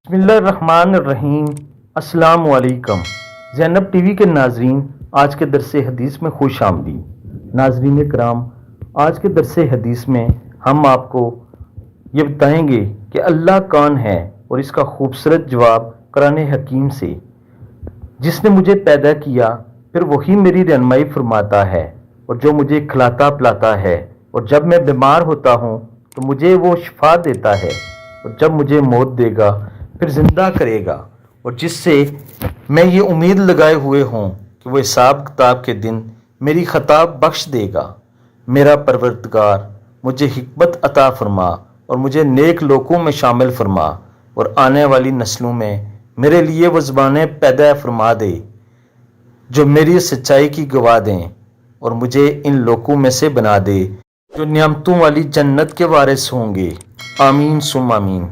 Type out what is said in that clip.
बिस्मिल्लाहिर्रहमानिर्रहीम। अस्सलाम वालेकुम। ज़ैनब टीवी के नाजरीन, आज के दरसे हदीस में खुश आमदीद। नाजरीन कराम, आज के दरसे हदीस में हम आपको ये बताएंगे कि अल्लाह कौन है और इसका खूबसूरत जवाब कुरान हकीम से। जिसने मुझे पैदा किया फिर वही मेरी रहनुमाई फरमाता है और जो मुझे खिलाता पिलाता है, और जब मैं बीमार होता हूँ तो मुझे वो शिफा देता है, और जब मुझे मौत देगा फिर ज़िंदा करेगा, और जिससे मैं ये उम्मीद लगाए हुए हूँ कि वो हिसाब किताब के दिन मेरी खता बख्श देगा। मेरा परवरदिगार मुझे हिकमत अता फरमा और मुझे नेक लोगों में शामिल फरमा, और आने वाली नस्लों में मेरे लिए वो ज़बानें पैदा फरमा दे जो मेरी सच्चाई की गवाह दें, और मुझे इन लोगों में से बना दे जो नियामतों वाली जन्नत के वारिस होंगे। आमीन सुम आमीन।